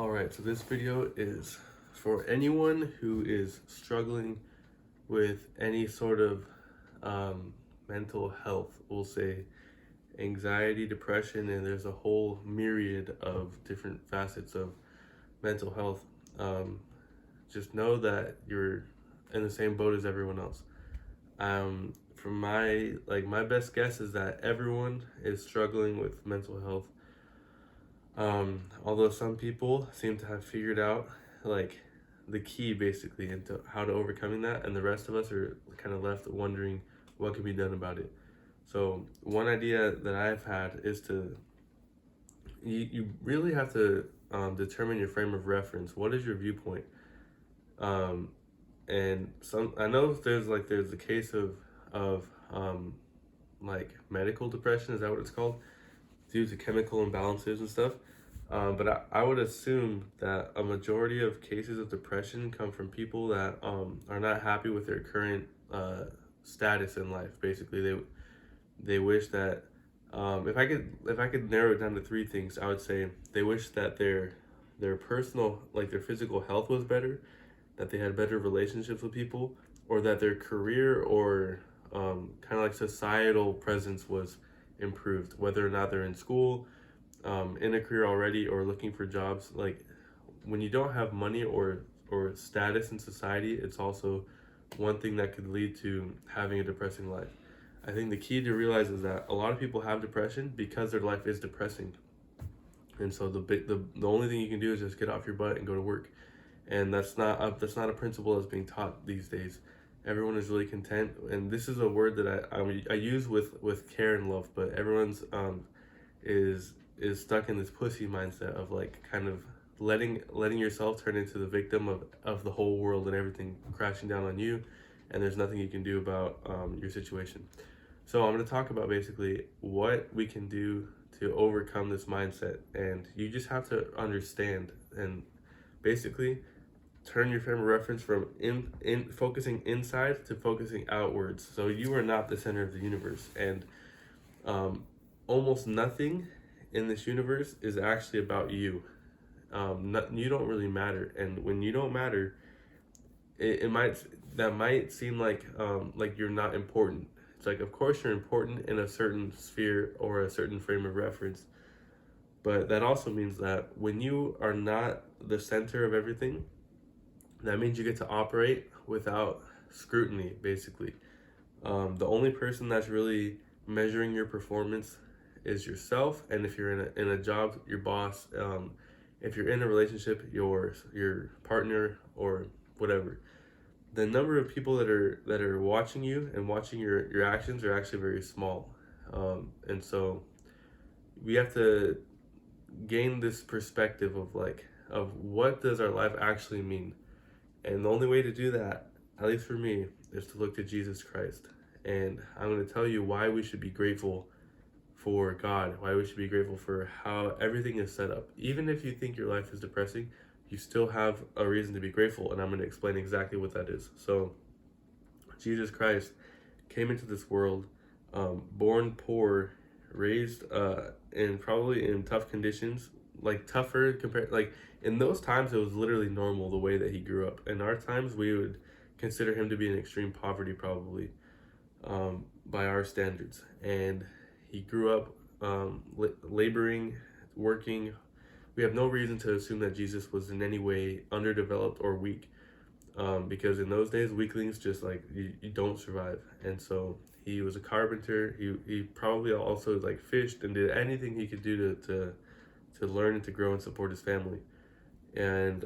Alright, so this video is for anyone who is struggling with any sort of mental health, we'll say anxiety, depression, and there's a whole myriad of different facets of mental health. Um, just know that you're in the same boat as everyone else. From my best guess is that everyone is struggling with mental health. Although some people seem to have figured out like the key basically into how to overcoming that, and the rest of us are kind of left wondering what can be done about it. So one idea that I've had is you really have to determine your frame of reference. What is your viewpoint? Um, and some I know there's the case of like medical depression. Is that what it's called? Due to chemical imbalances and stuff. But I would assume that a majority of cases of depression come from people that are not happy with their current status in life. Basically, they wish that if I could narrow it down to three things, I would say they wish that their personal, like their physical health was better, that they had better relationships with people, or that their career or kind of like societal presence was improved, whether or not they're in school, in a career already, or looking for jobs. Like when you don't have money or status in society, it's also one thing that could lead to having a depressing life. I think the key to realize is that a lot of people have depression because their life is depressing, and so the only thing you can do is just get off your butt and go to work, and that's not a principle that's being taught these days. Everyone is really content, and this is a word that I use with care and love, but everyone's is stuck in this pussy mindset of like kind of letting yourself turn into the victim of the whole world and everything crashing down on you, and there's nothing you can do about your situation. So I'm going to talk about basically what we can do to overcome this mindset, and you just have to understand and basically turn your frame of reference from in focusing inside to focusing outwards. So you are not the center of the universe, and almost nothing in this universe is actually about you. You don't really matter, and when you don't matter, it might seem like you're not important. It's like, of course you're important in a certain sphere or a certain frame of reference, but that also means that when you are not the center of everything, that means you get to operate without scrutiny, basically. The only person that's really measuring your performance is yourself, and if you're in a job, your boss. If you're in a relationship, your partner or whatever. The number of people that are watching you and watching your actions are actually very small, and so we have to gain this perspective of what does our life actually mean. And the only way to do that, at least for me, is to look to Jesus Christ. And I'm going to tell you why we should be grateful for God, why we should be grateful for how everything is set up. Even if you think your life is depressing, you still have a reason to be grateful, and I'm going to explain exactly what that is. So, Jesus Christ came into this world, born poor, raised in probably in tough conditions, like tougher compared, like in those times it was literally normal the way that he grew up. In our times, we would consider him to be in extreme poverty, probably, by our standards. And he grew up laboring, working. We have no reason to assume that Jesus was in any way underdeveloped or weak, because in those days, weaklings just like you don't survive. And so he was a carpenter. He probably also like fished and did anything he could do to learn and to grow and support his family. And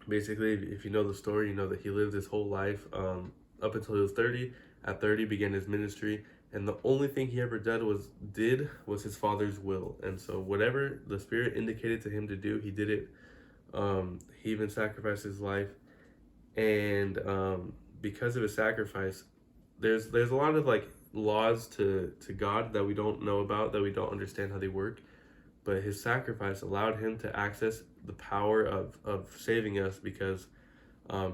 basically, if you know the story, you know that he lived his whole life up until he was 30. At 30, began his ministry, and the only thing he ever did was his father's will. And so whatever the Spirit indicated to him to do, he did it. He even sacrificed his life, and because of his sacrifice, there's a lot of like laws to God that we don't know about, that we don't understand how they work. But his sacrifice allowed him to access the power of saving us, because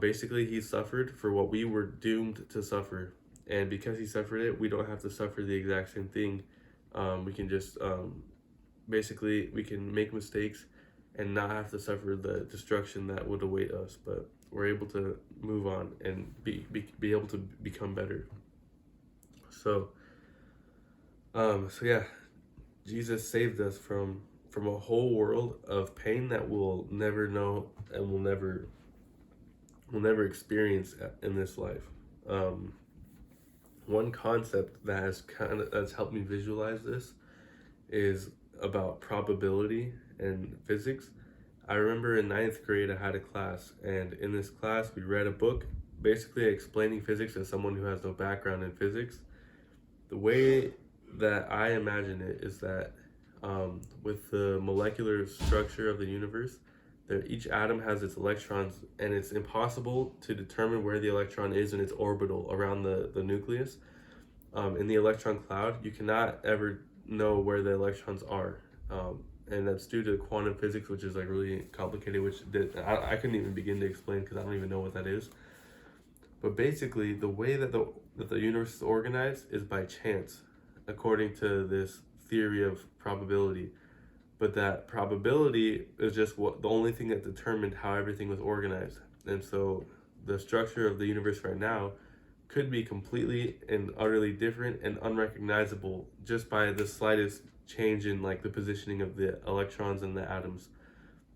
basically he suffered for what we were doomed to suffer. And because he suffered it, we don't have to suffer the exact same thing. We can just basically we can make mistakes and not have to suffer the destruction that would await us, but we're able to move on and be able to become better. So, so yeah, Jesus saved us from a whole world of pain that we'll never know and we'll never experience in this life. Um, One concept that that's helped me visualize this is about probability and physics. I remember in ninth grade I had a class, and in this class we read a book basically explaining physics as someone who has no background in physics. The way that I imagine it is that with the molecular structure of the universe, that each atom has its electrons, and it's impossible to determine where the electron is in its orbital around the nucleus. In the electron cloud, you cannot ever know where the electrons are. And that's due to quantum physics, which is like really complicated, I couldn't even begin to explain because I don't even know what that is. But basically, the way that the universe is organized is by chance, according to this theory of probability. But that probability is just the only thing that determined how everything was organized. And so the structure of the universe right now could be completely and utterly different and unrecognizable just by the slightest change in like the positioning of the electrons and the atoms,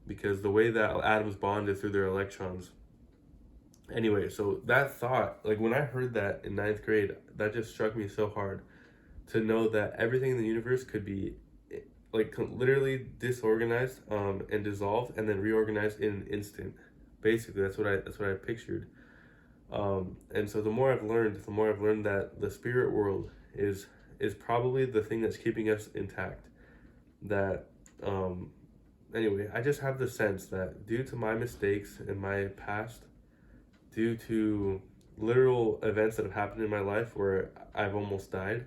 because the way that atoms bond is through their electrons. Anyway, so that thought, like when I heard that in ninth grade, that just struck me so hard, to know that everything in the universe could be like literally disorganized and dissolved and then reorganized in an instant. Basically, that's what I pictured. And so the more I've learned that the spirit world is probably the thing that's keeping us intact. That anyway, I just have the sense that due to my mistakes in my past, due to literal events that have happened in my life where I've almost died,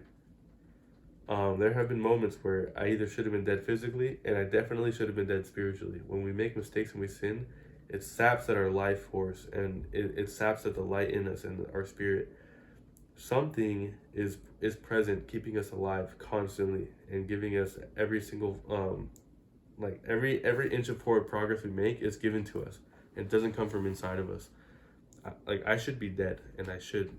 there have been moments where I either should have been dead physically, and I definitely should have been dead spiritually. When we make mistakes and we sin, it saps at our life force, and it saps at the light in us and our spirit. Something is present, keeping us alive constantly and giving us every single like every inch of forward progress we make is given to us. It doesn't come from inside of us. I should be dead, and I should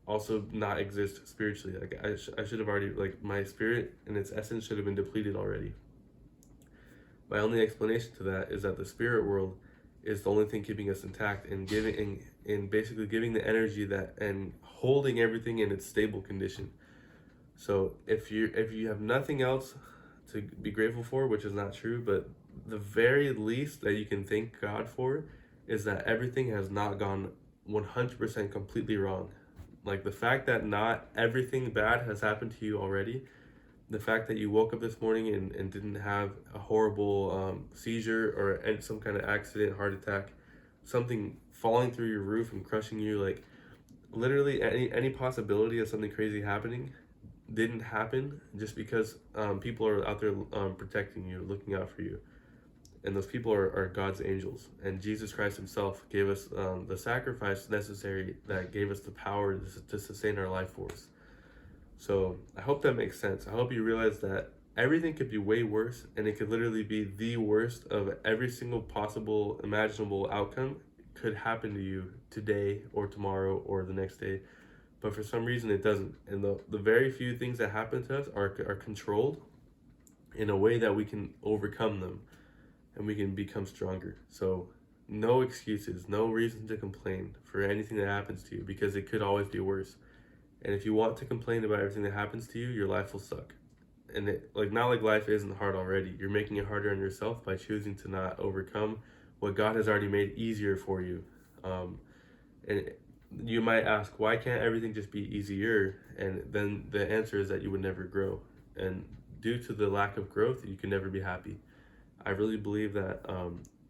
also not exist spiritually. Like I should have already, like my spirit and its essence should have been depleted already. My only explanation to that is that the spirit world is the only thing keeping us intact and basically giving the energy that and holding everything in its stable condition. So if you have nothing else to be grateful for, which is not true, but the very least that you can thank God for is that everything has not gone 100% completely wrong. Like the fact that not everything bad has happened to you already, the fact that you woke up this morning and didn't have a horrible seizure or some kind of accident, heart attack, something falling through your roof and crushing you, like literally any possibility of something crazy happening didn't happen, just because people are out there protecting you, looking out for you. And those people are God's angels. And Jesus Christ himself gave us the sacrifice necessary that gave us the power to sustain our life force. So I hope that makes sense. I hope you realize that everything could be way worse, and it could literally be the worst of every single possible imaginable outcome could happen to you today or tomorrow or the next day. But for some reason it doesn't. And the very few things that happen to us are controlled in a way that we can overcome them and we can become stronger. So no excuses, no reason to complain for anything that happens to you, because it could always be worse. And if you want to complain about everything that happens to you, your life will suck. And not like life isn't hard already. You're making it harder on yourself by choosing to not overcome what God has already made easier for you. And you might ask, why can't everything just be easier? And then the answer is that you would never grow. And due to the lack of growth, you can never be happy. I really believe that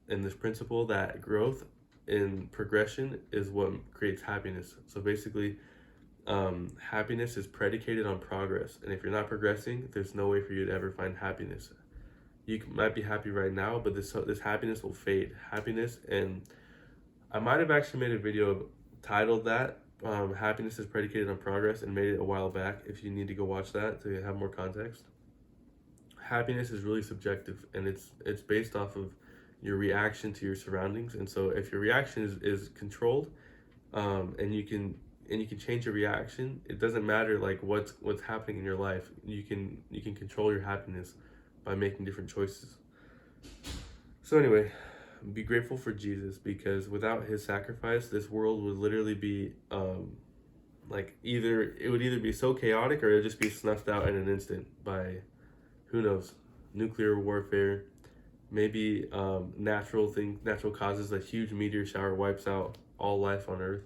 in this principle, that growth in progression is what creates happiness. So basically, happiness is predicated on progress. And if you're not progressing, there's no way for you to ever find happiness. You might be happy right now, but this happiness will fade. Happiness, and I might have actually made a video titled that, happiness is predicated on progress, and made it a while back. If you need to go watch that to have more context. happiness is really subjective, and it's based off of your reaction to your surroundings. And so if your reaction is controlled, and you can change your reaction, it doesn't matter like what's happening in your life. You can control your happiness by making different choices. So anyway, be grateful for Jesus, because without his sacrifice, this world would literally be like it would either be so chaotic, or it would just be snuffed out in an instant by, who knows, nuclear warfare, maybe natural causes. A huge meteor shower wipes out all life on Earth.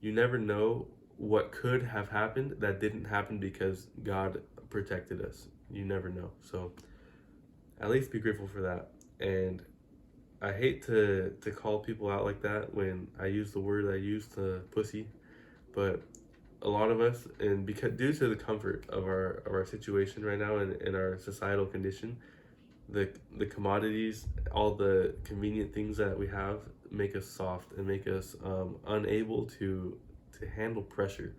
You never know what could have happened that didn't happen because God protected us. You never know. So at least be grateful for that. And I hate to call people out like that when I use the word I use, to pussy, but a lot of us, and because due to the comfort of our situation right now, and our societal condition, the commodities, all the convenient things that we have, make us soft and make us unable to handle pressure.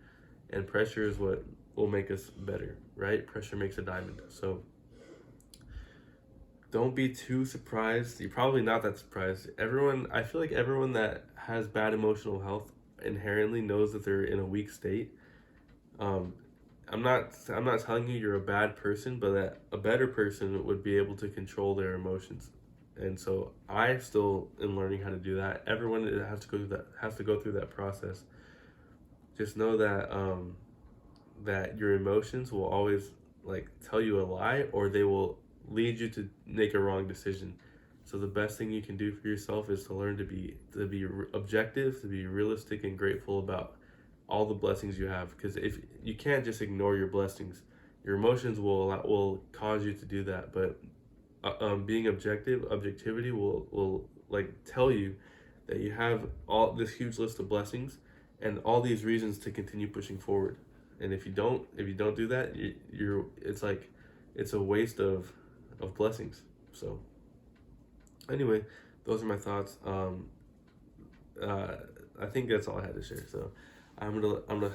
And pressure is what will make us better, right? Pressure makes a diamond. So don't be too surprised. You're probably not that surprised. I feel like everyone that has bad emotional health inherently knows that they're in a weak state. I'm not telling you you're a bad person, but that a better person would be able to control their emotions. And so I still am learning how to do that. Everyone has to go through that process. Just know that that your emotions will always like tell you a lie, or they will lead you to make a wrong decision. So the best thing you can do for yourself is to learn to be objective, to be realistic and grateful about all the blessings you have. Because if you can't just ignore your blessings, your emotions will cause you to do that. But being objectivity will like tell you that you have all this huge list of blessings and all these reasons to continue pushing forward. And if you don't do that, it's a waste of blessings. So anyway, those are my thoughts. I think that's all I had to share. So I'm gonna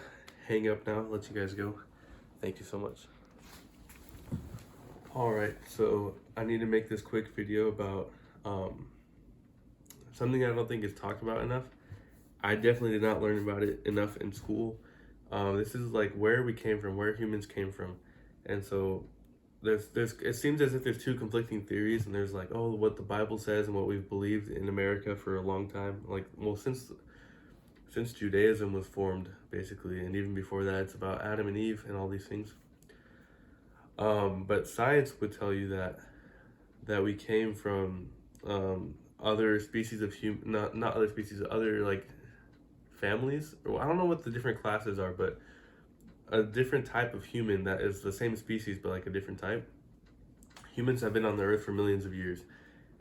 hang up now, let you guys go. Thank you so much. All right, so I need to make this quick video about something I don't think is talked about enough. I definitely did not learn about it enough in school. This is like where we came from, where humans came from. And so it seems as if there's two conflicting theories, and there's like, oh, what the Bible says and what we've believed in America for a long time. Like, well, since Judaism was formed, basically, and even before that, it's about Adam and Eve and all these things. But science would tell you that we came from other species of not other species, other like families. Or I don't know what the different classes are, but a different type of human that is the same species but like a different type. Humans have been on the earth for millions of years,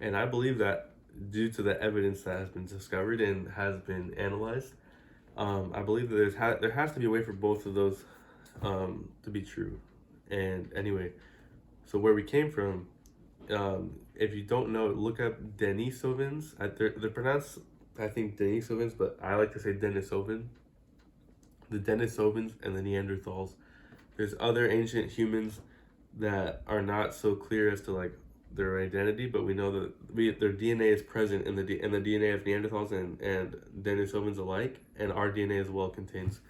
and I believe that due to the evidence that has been discovered and has been analyzed, I believe that there has to be a way for both of those to be true. And anyway, so where we came from, if you don't know, look up Denisovans. They're pronounced, I think, Denisovans, but I like to say Denisovan. The Denisovans and the Neanderthals. There's other ancient humans that are not so clear as to like their identity, but we know that their DNA is present in the DNA of Neanderthals and Denisovans alike, and our DNA as well contains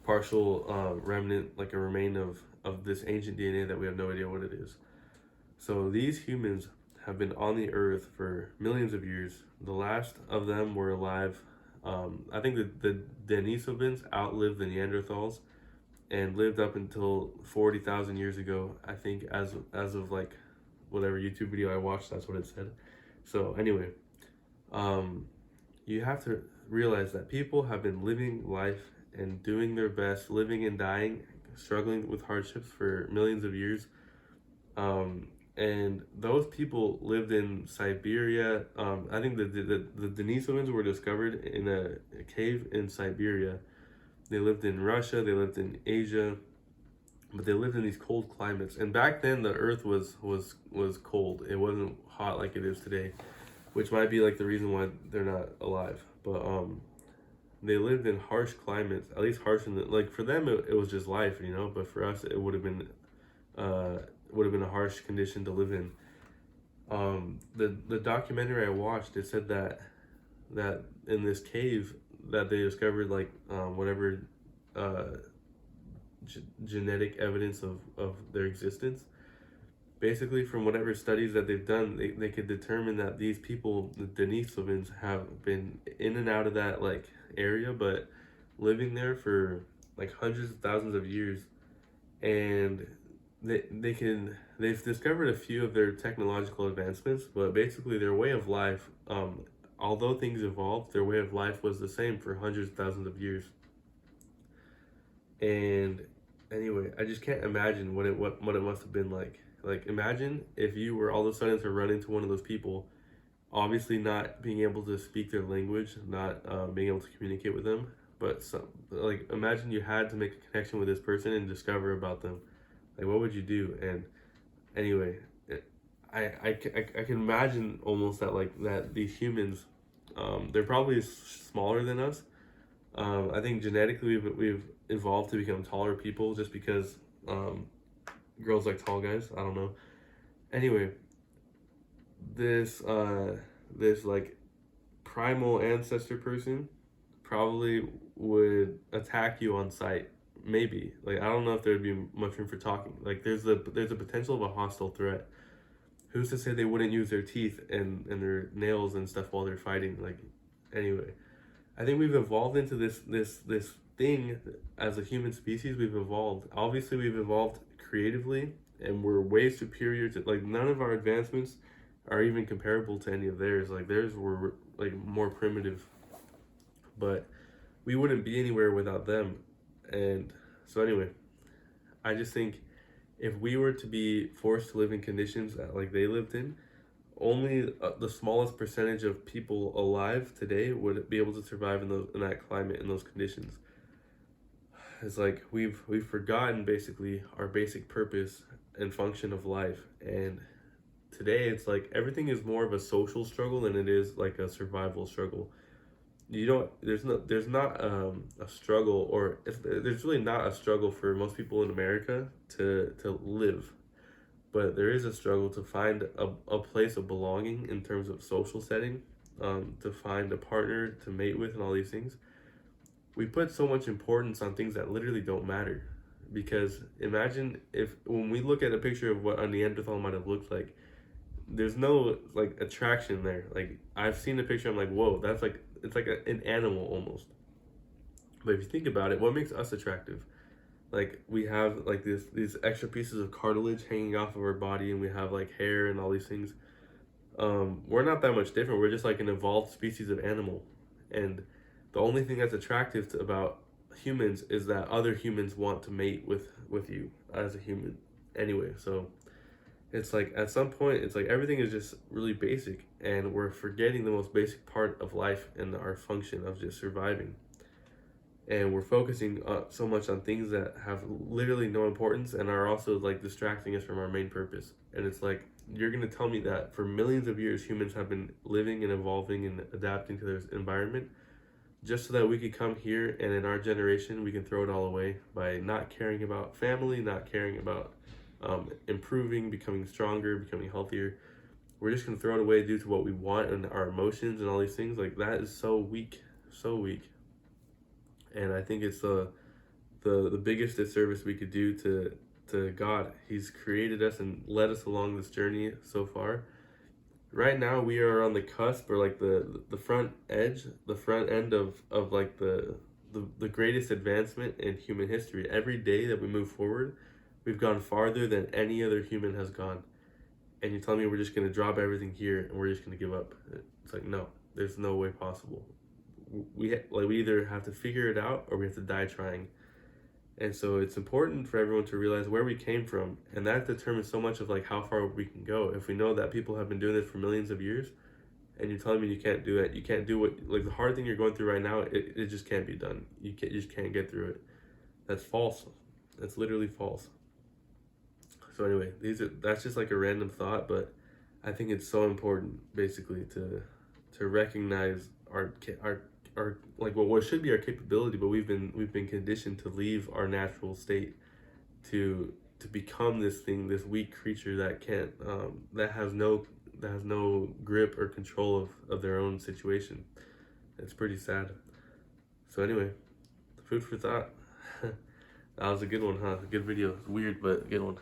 partial remnant, like a remain of this ancient DNA that we have no idea what it is. So these humans have been on the earth for millions of years. The last of them were alive. I think the Denisovans outlived the Neanderthals and lived up until 40,000 years ago. I think as of like whatever YouTube video I watched, that's what it said. So anyway, you have to realize that people have been living life and doing their best, living and dying, struggling with hardships for millions of years. And those people lived in Siberia. I think the Denisovans were discovered in a cave in Siberia. They lived in Russia, they lived in Asia, but they lived in these cold climates. And back then the earth was cold. It wasn't hot like it is today, which might be like the reason why they're not alive. But they lived in harsh climates, at least harsh in like for them it was just life, you know, but for us it would have been would have been a harsh condition to live in. The documentary I watched, it said that in this cave that they discovered like whatever uh, genetic evidence of their existence. Basically, from whatever studies that they've done, they could determine that these people, the Denisovans, have been in and out of that like area, but living there for like hundreds of thousands of years. And they've discovered a few of their technological advancements, but basically their way of life, although things evolved, their way of life was the same for hundreds of thousands of years. And anyway, I just can't imagine what it must have been like. Like, imagine if you were all of a sudden to run into one of those people, obviously not being able to speak their language, not being able to communicate with them, but some, like, imagine you had to make a connection with this person and discover about them. Like, what would you do? And anyway, I can imagine almost that, like, that these humans, they're probably smaller than us. I think genetically we've evolved to become taller people just because girls like tall guys. I don't know. Anyway, this like primal ancestor person probably would attack you on sight. Maybe, like, I don't know if there'd be much room for talking. Like, there's a potential of a hostile threat. Who's to say they wouldn't use their teeth and their nails and stuff while they're fighting? Like, anyway, I think we've evolved into this thing as a human species. We've evolved. Obviously, we've evolved creatively, and we're way superior to, like, none of our advancements are even comparable to any of theirs. Like, theirs were like more primitive, but we wouldn't be anywhere without them. And so anyway, I just think if we were to be forced to live in conditions that like they lived in, only the smallest percentage of people alive today would be able to survive in that climate, in those conditions. It's like we've forgotten basically our basic purpose and function of life. And today it's like everything is more of a social struggle than it is like a survival struggle. You don't there's not a struggle, or there's really not a struggle for most people in America to live, but there is a struggle to find a place of belonging in terms of social setting, to find a partner to mate with and all these things. We put so much importance on things that literally don't matter, because imagine if when we look at a picture of what a Neanderthal might have looked like, there's no like attraction there. Like, I've seen the picture, I'm like, whoa, that's like, it's like an animal almost. But if you think about it, what makes us attractive? Like, we have like these extra pieces of cartilage hanging off of our body, and we have like hair and all these things. We're not that much different. We're just like an evolved species of animal, and the only thing that's attractive about humans is that other humans want to mate with you as a human. Anyway, so it's like at some point it's like everything is just really basic, and we're forgetting the most basic part of life and our function of just surviving. And we're focusing so much on things that have literally no importance and are also like distracting us from our main purpose. And it's like, you're going to tell me that for millions of years humans have been living and evolving and adapting to their environment just so that we could come here and in our generation we can throw it all away by not caring about family, not caring about improving, becoming stronger, becoming healthier. We're just going to throw it away due to what we want and our emotions and all these things. Like, that is so weak, so weak. And I think it's the biggest disservice we could do to God. He's created us and led us along this journey so far. Right now we are on the cusp, or like the front edge, the front end of like the greatest advancement in human history. Every day that we move forward, we've gone farther than any other human has gone. And you tell me we're just gonna drop everything here and we're just gonna give up? It's like, no, there's no way possible. We either have to figure it out or we have to die trying. And so it's important for everyone to realize where we came from, and that determines so much of like how far we can go. If we know that people have been doing this for millions of years, and you're telling me you can't do it, you can't do what, like, the hard thing you're going through right now, it just can't be done. You just can't get through it. That's false. That's literally false. So anyway, that's just like a random thought, but I think it's so important basically to recognize our like what should be our capability, but we've been conditioned to leave our natural state to to become this thing, this weak creature that can't, that has no grip or control of their own situation. It's pretty sad. So anyway, food for thought. That was a good one, huh? A good video. Weird, but a good one.